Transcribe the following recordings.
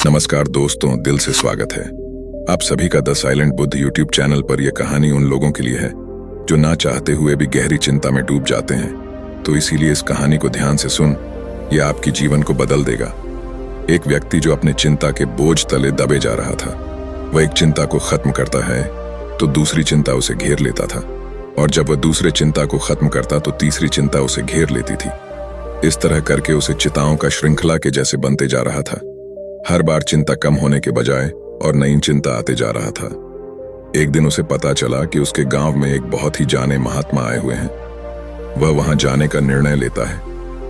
नमस्कार दोस्तों, दिल से स्वागत है आप सभी का the silent Buddha YouTube channel पर। यह कहानी उन लोगों के लिए है जो ना चाहते हुए भी गहरी चिंता में डूब जाते हैं। तो इसीलिए इस कहानी को ध्यान से सुन, यह आपकी जीवन को बदल देगा। एक व्यक्ति जो अपने चिंता के बोझ तले दबे जा रहा था, वह एक चिंता को खत्म करता है तो दूसरी चिंता उसे घेर लेता था, और जब वह दूसरे चिंता को खत्म करता तो तीसरी चिंता उसे घेर लेती थी। इस तरह करके उसे चिताओं का श्रृंखला के जैसे बनते जा रहा था। हर बार चिंता कम होने के बजाय और नई चिंता आते जा रहा था। एक दिन उसे पता चला कि उसके गांव में एक बहुत ही जाने महात्मा आए हुए हैं। वह वहां जाने का निर्णय लेता है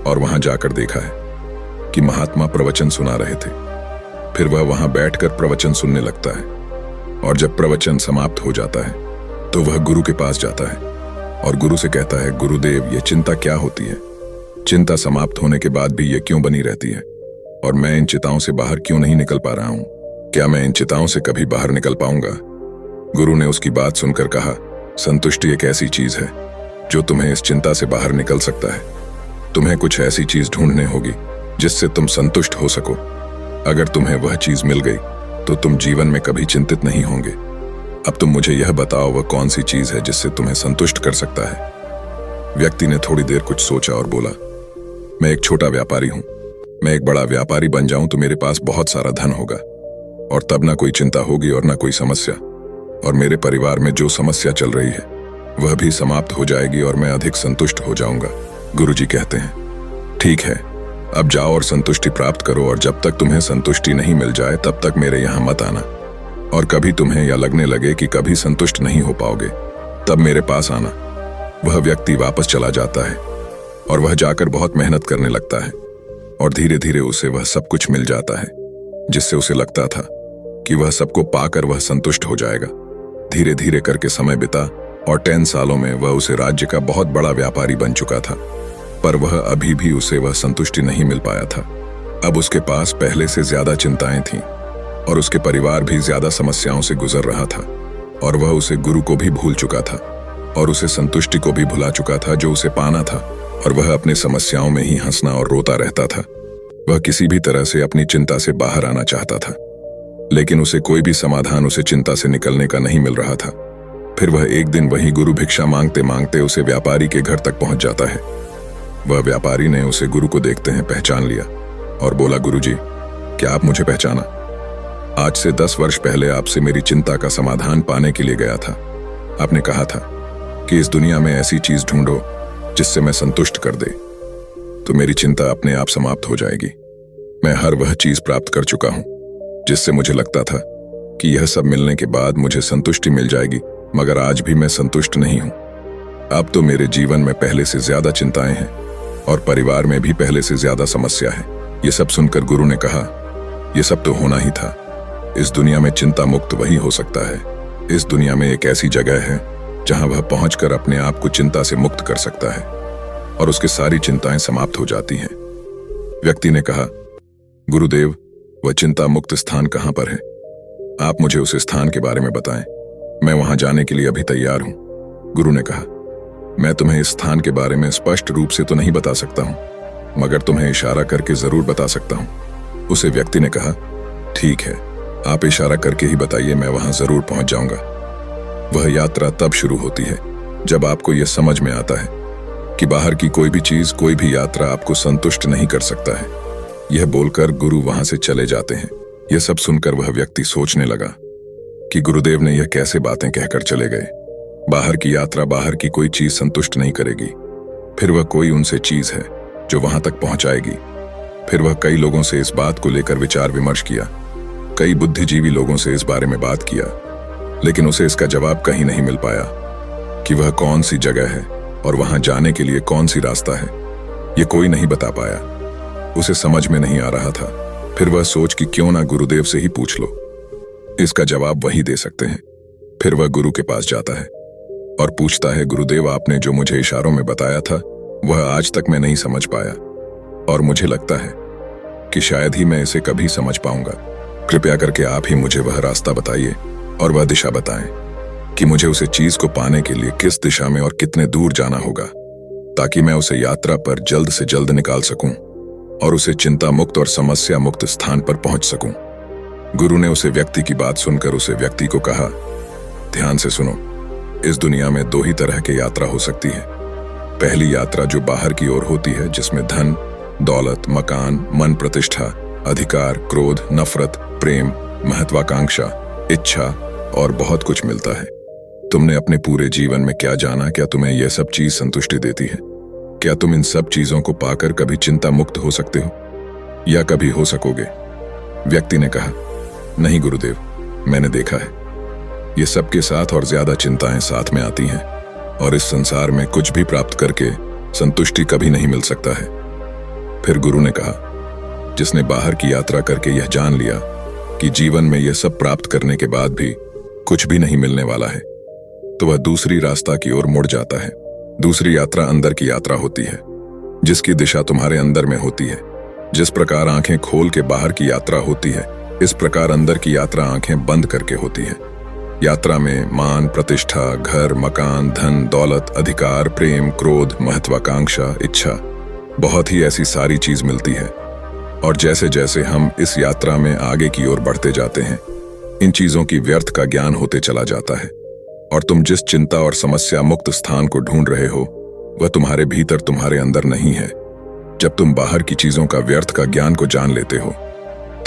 और वहां जाकर देखा है कि महात्मा प्रवचन सुना रहे थे। फिर वह वहां बैठकर प्रवचन सुनने लगता है, और जब प्रवचन समाप्त हो जाता है तो वह गुरु के पास जाता है और गुरु से कहता है, गुरुदेव, यह चिंता क्या होती है? चिंता समाप्त होने के बाद भी यह क्यों बनी रहती है, और मैं इन चिताओं से बाहर क्यों नहीं निकल पा रहा हूं? क्या मैं इन चिताओं से कभी बाहर निकल पाऊंगा? गुरु ने उसकी बात सुनकर कहा, संतुष्टि एक ऐसी चीज है जो तुम्हें इस चिंता से बाहर निकल सकता है। तुम्हें कुछ ऐसी चीज ढूंढने होगी जिससे तुम संतुष्ट हो सको। अगर तुम्हें वह चीज मिल गई तो तुम जीवन में कभी चिंतित नहीं होंगे। अब तुम मुझे यह बताओ, वह कौन सी चीज है जिससे तुम्हें संतुष्ट कर सकता है? व्यक्ति ने थोड़ी देर कुछ सोचा और बोला, मैं एक छोटा व्यापारी हूं। मैं एक बड़ा व्यापारी बन जाऊं तो मेरे पास बहुत सारा धन होगा, और तब ना कोई चिंता होगी और ना कोई समस्या, और मेरे परिवार में जो समस्या चल रही है वह भी समाप्त हो जाएगी और मैं अधिक संतुष्ट हो जाऊंगा। गुरुजी कहते हैं, ठीक है, अब जाओ और संतुष्टि प्राप्त करो, और जब तक तुम्हें संतुष्टि नहीं मिल जाए तब तक मेरे यहां मत आना। और कभी तुम्हें या लगने लगे कि कभी संतुष्ट नहीं हो पाओगे, तब मेरे पास आना। वह व्यक्ति वापस चला जाता है और वह जाकर बहुत मेहनत करने लगता है, और धीरे धीरे उसे वह सब कुछ मिल जाता है जिससे उसे लगता था कि वह सबको पाकर वह संतुष्ट हो जाएगा। धीरे धीरे करके समय बिता और 10 सालों में वह उसे राज्य का बहुत बड़ा व्यापारी बन चुका था, पर वह अभी भी उसे वह संतुष्टि नहीं मिल पाया था। अब उसके पास पहले से ज्यादा चिंताएं थीं, और उसके परिवार भी ज्यादा समस्याओं से गुजर रहा था, और वह उसे गुरु को भी भूल चुका था, और उसे संतुष्टि को भी भुला चुका था जो उसे पाना था, और वह अपने समस्याओं में ही हंसना और रोता रहता था। वह किसी भी तरह से अपनी चिंता से बाहर आना चाहता था, लेकिन उसे कोई भी समाधान उसे चिंता से निकलने का नहीं मिल रहा था। फिर वह एक दिन वही गुरु भिक्षा मांगते मांगते उसे व्यापारी के घर तक पहुंच जाता है। वह व्यापारी ने उसे गुरु को देखते हैं पहचान लिया और बोला, गुरुजी, क्या आप मुझे पहचाना? आज से 10 वर्ष पहले आपसे मेरी चिंता का समाधान पाने के लिए गया था। आपने कहा था कि इस दुनिया में ऐसी चीज ढूंढो जिससे मैं संतुष्ट कर दे, तो मेरी चिंता अपने आप समाप्त हो जाएगी। मैं हर वह चीज प्राप्त कर चुका हूं जिससे मुझे लगता था कि यह सब मिलने के बाद मुझे संतुष्टि मिल जाएगी, मगर आज भी मैं संतुष्ट नहीं हूं। अब तो मेरे जीवन में पहले से ज्यादा चिंताएं हैं, और परिवार में भी पहले से ज्यादा समस्या है। यह सब सुनकर गुरु ने कहा, यह सब तो होना ही था। इस दुनिया में चिंता मुक्त वही हो सकता है। इस दुनिया में एक ऐसी जगह है जहां वह पहुंचकर अपने आप को चिंता से मुक्त कर सकता है, और उसकी सारी चिंताएं समाप्त हो जाती हैं। व्यक्ति ने कहा, गुरुदेव, वह चिंता मुक्त स्थान कहां पर है? आप मुझे उस स्थान के बारे में बताएं। मैं वहां जाने के लिए अभी तैयार हूं। गुरु ने कहा, मैं तुम्हें इस स्थान के बारे में स्पष्ट रूप से तो नहीं बता सकता हूं, मगर तुम्हें इशारा करके जरूर बता सकता हूं। उसे व्यक्ति ने कहा, ठीक है, आप इशारा करके ही बताइए, मैं वहां जरूर पहुंच जाऊंगा। वह यात्रा तब शुरू होती है जब आपको यह समझ में आता है कि बाहर की कोई भी चीज, कोई भी यात्रा आपको संतुष्ट नहीं कर सकता है। यह बोलकर गुरु वहां से चले जाते हैं। यह सब सुनकर वह व्यक्ति सोचने लगा कि गुरुदेव ने यह कैसे बातें कहकर चले गए। बाहर की यात्रा, बाहर की कोई चीज संतुष्ट नहीं करेगी। फिर वह कोई उनसे चीज है जो वहां तक पहुंचाएगी। फिर वह कई लोगों से इस बात को लेकर विचार विमर्श किया, कई बुद्धिजीवी लोगों से इस बारे में बात किया, लेकिन उसे इसका जवाब कहीं नहीं मिल पाया कि वह कौन सी जगह है और वहां जाने के लिए कौन सी रास्ता है। यह कोई नहीं बता पाया। उसे समझ में नहीं आ रहा था। फिर वह सोच कि क्यों ना गुरुदेव से ही पूछ लो, इसका जवाब वही दे सकते हैं। फिर वह गुरु के पास जाता है और पूछता है, गुरुदेव, आपने जो मुझे इशारों में बताया था वह आज तक मैं नहीं समझ पाया, और मुझे लगता है कि शायद ही मैं इसे कभी समझ पाऊंगा। कृपया करके आप ही मुझे वह रास्ता बताइए और वह दिशा बताएं कि मुझे उसे चीज को पाने के लिए किस दिशा में और कितने दूर जाना होगा, ताकि मैं उसे यात्रा पर जल्द से जल्द निकाल सकूं और उसे चिंता मुक्त और समस्या मुक्त स्थान पर पहुंच सकूं। गुरु ने उसे व्यक्ति की बात सुनकर उसे व्यक्ति को कहा, ध्यान से सुनो, इस दुनिया में दो ही तरह की यात्रा हो सकती है। पहली यात्रा जो बाहर की ओर होती है, जिसमें धन, दौलत, मकान, मन प्रतिष्ठा, अधिकार, क्रोध, नफरत, प्रेम, महत्वाकांक्षा, इच्छा और बहुत कुछ मिलता है। तुमने अपने पूरे जीवन में क्या जाना? क्या तुम्हें यह सब चीज संतुष्टि देती है? क्या तुम इन सब चीजों को पाकर कभी चिंता मुक्त हो सकते हो या कभी हो सकोगे? व्यक्ति ने कहा, नहीं गुरुदेव, मैंने देखा है ये सबके साथ और ज्यादा चिंताएं साथ में आती हैं और इस संसार में कुछ भी प्राप्त करके संतुष्टि कभी नहीं मिल सकता है। फिर गुरु ने कहा, जिसने बाहर की यात्रा करके यह जान लिया कि जीवन में यह सब प्राप्त करने के बाद भी कुछ भी नहीं मिलने वाला है, तो वह दूसरी रास्ता की ओर मुड़ जाता है। दूसरी यात्रा अंदर की यात्रा होती है, जिसकी दिशा तुम्हारे अंदर में होती है। जिस प्रकार आंखें खोल के बाहर की यात्रा होती है, इस प्रकार अंदर की यात्रा आंखें बंद करके होती है। यात्रा में मान, प्रतिष्ठा, घर, मकान, धन, दौलत, अधिकार, प्रेम, क्रोध, महत्वाकांक्षा, इच्छा, बहुत ही ऐसी सारी चीज मिलती है। और जैसे जैसे हम इस यात्रा में आगे की ओर बढ़ते जाते हैं, इन चीजों की व्यर्थ का ज्ञान होते चला जाता है और तुम जिस चिंता और समस्या मुक्त स्थान को ढूंढ रहे हो, वह तुम्हारे भीतर, तुम्हारे अंदर नहीं है। जब तुम बाहर की चीजों का व्यर्थ का ज्ञान को जान लेते हो,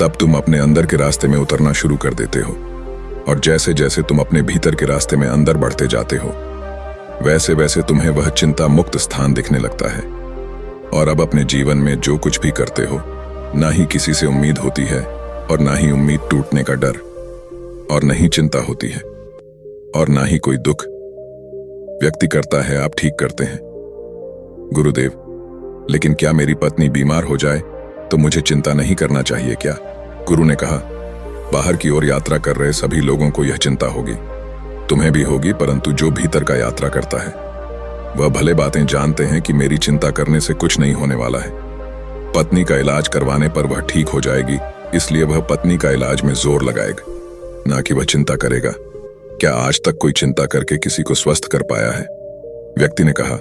तब तुम अपने अंदर के रास्ते में उतरना शुरू कर देते हो। और जैसे जैसे तुम अपने भीतर के रास्ते में अंदर बढ़ते जाते हो, वैसे वैसे तुम्हें वह चिंता मुक्त स्थान दिखने लगता है। और अब अपने जीवन में जो कुछ भी करते हो, ना ही किसी से उम्मीद होती है और ना ही उम्मीद टूटने का डर, और न ही चिंता होती है और ना ही कोई दुख। व्यक्ति करता है, आप ठीक करते हैं। गुरुदेव, लेकिन क्या मेरी पत्नी बीमार हो जाए तो मुझे चिंता नहीं करना चाहिए क्या? गुरु ने कहा, बाहर की ओर यात्रा कर रहे सभी लोगों को यह चिंता होगी, तुम्हें भी होगी, परंतु जो भीतर का यात्रा करता है वह भले बातें जानते हैं कि मेरी चिंता करने से कुछ नहीं होने वाला है। पत्नी का इलाज करवाने पर वह ठीक हो जाएगी, इसलिए वह पत्नी का इलाज में जोर लगाएगा, ना कि वह चिंता करेगा। क्या आज तक कोई चिंता करके किसी को स्वस्थ कर पाया है? व्यक्ति ने कहा,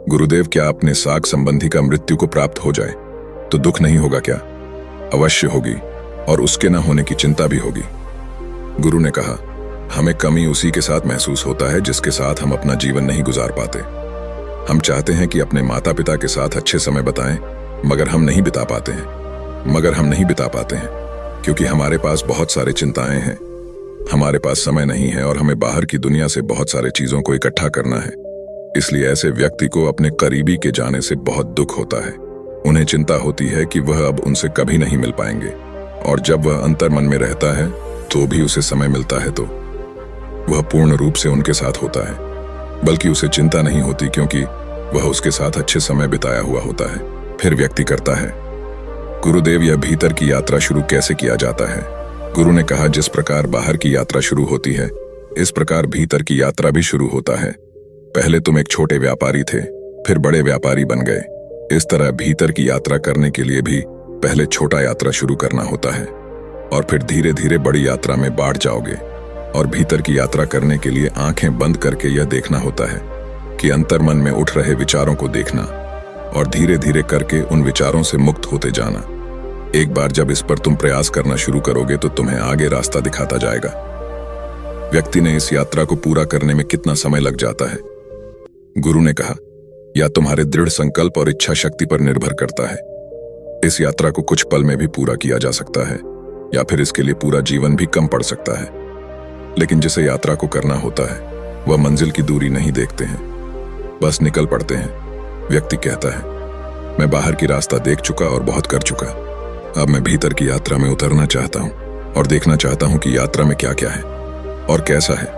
गुरुदेव, क्या अपने साक संबंधी का मृत्यु को प्राप्त हो जाए तो दुख नहीं होगा क्या? अवश्य होगी, और उसके न होने की चिंता भी होगी। गुरु ने कहा, हमें कमी उसी के साथ महसूस होता है जिसके साथ हम अपना जीवन नहीं गुजार पाते। हम चाहते हैं कि अपने माता पिता के साथ अच्छे समय बिताएं, मगर हम नहीं बिता पाते हैं क्योंकि हमारे पास बहुत सारे चिंताएं हैं, हमारे पास समय नहीं है और हमें बाहर की दुनिया से बहुत सारे चीजों को इकट्ठा करना है। इसलिए ऐसे व्यक्ति को अपने करीबी के जाने से बहुत दुख होता है। उन्हें चिंता होती है कि वह अब उनसे कभी नहीं मिल पाएंगे, और जब वह अंतर मन में रहता है तो भी उसे समय मिलता है तो वह पूर्ण रूप से उनके साथ होता है, बल्कि उसे चिंता नहीं होती क्योंकि वह उसके साथ अच्छे समय बिताया हुआ होता है। फिर व्यक्ति करता है, गुरुदेव, यह भीतर की यात्रा शुरू कैसे किया जाता है? गुरु ने कहा, जिस प्रकार बाहर की यात्रा शुरू होती है, इस प्रकार भीतर की यात्रा भी शुरू होता है। पहले तुम एक छोटे व्यापारी थे, फिर बड़े व्यापारी बन गए। इस तरह भीतर की यात्रा करने के लिए भी पहले छोटा यात्रा शुरू करना होता है और फिर धीरे धीरे बड़ी यात्रा में बढ़ जाओगे। और भीतर की यात्रा करने के लिए आंखें बंद करके यह देखना होता है कि अंतर्मन में उठ रहे विचारों को देखना और धीरे धीरे करके उन विचारों से मुक्त होते जाना। एक बार जब इस पर तुम प्रयास करना शुरू करोगे तो तुम्हें आगे रास्ता दिखाता जाएगा। व्यक्ति ने इस यात्रा को पूरा करने में कितना समय लग जाता है? गुरु ने कहा, या तुम्हारे दृढ़ संकल्प और इच्छा शक्ति पर निर्भर करता है। इस यात्रा को कुछ पल में भी पूरा किया जा सकता है या फिर इसके लिए पूरा जीवन भी कम पड़ सकता है। लेकिन जिसे यात्रा को करना होता है वह मंजिल की दूरी नहीं देखते हैं, बस निकल पड़ते हैं। व्यक्ति कहता है, मैं बाहर की रास्ता देख चुका और बहुत कर चुका, अब मैं भीतर की यात्रा में उतरना चाहता हूं और देखना चाहता हूं कि यात्रा में क्या क्या है और कैसा है।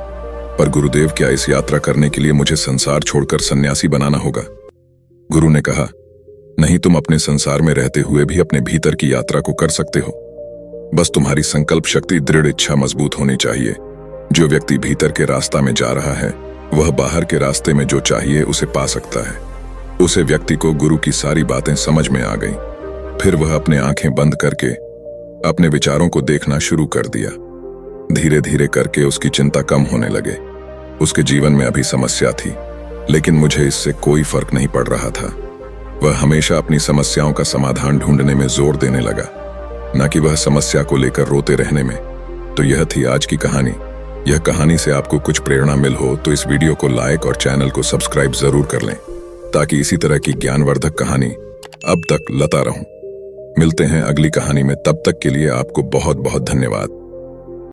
पर गुरुदेव, क्या इस यात्रा करने के लिए मुझे संसार छोड़कर सन्यासी बनाना होगा? गुरु ने कहा, नहीं, तुम अपने संसार में रहते हुए भी अपने भीतर की यात्रा को कर सकते हो। बस तुम्हारी संकल्प शक्ति, दृढ़ इच्छा मजबूत होनी चाहिए। जो व्यक्ति भीतर के रास्ता में जा रहा है वह बाहर के रास्ते में जो चाहिए उसे पा सकता है। उसे व्यक्ति को गुरु की सारी बातें समझ में आ गईं। फिर वह अपने आंखें बंद करके अपने विचारों को देखना शुरू कर दिया। धीरे धीरे करके उसकी चिंता कम होने लगे। उसके जीवन में अभी समस्या थी, लेकिन मुझे इससे कोई फर्क नहीं पड़ रहा था। वह हमेशा अपनी समस्याओं का समाधान ढूंढने में जोर देने लगा। न कि वह समस्या को लेकर रोते रहने में। तो यह थी आज की कहानी। यह कहानी से आपको कुछ प्रेरणा मिल हो तो इस वीडियो को लाइक और चैनल को सब्सक्राइब जरूर कर लें, ताकि इसी तरह की ज्ञानवर्धक कहानी अब तक लाता रहूं। मिलते हैं अगली कहानी में, तब तक के लिए आपको बहुत बहुत धन्यवाद।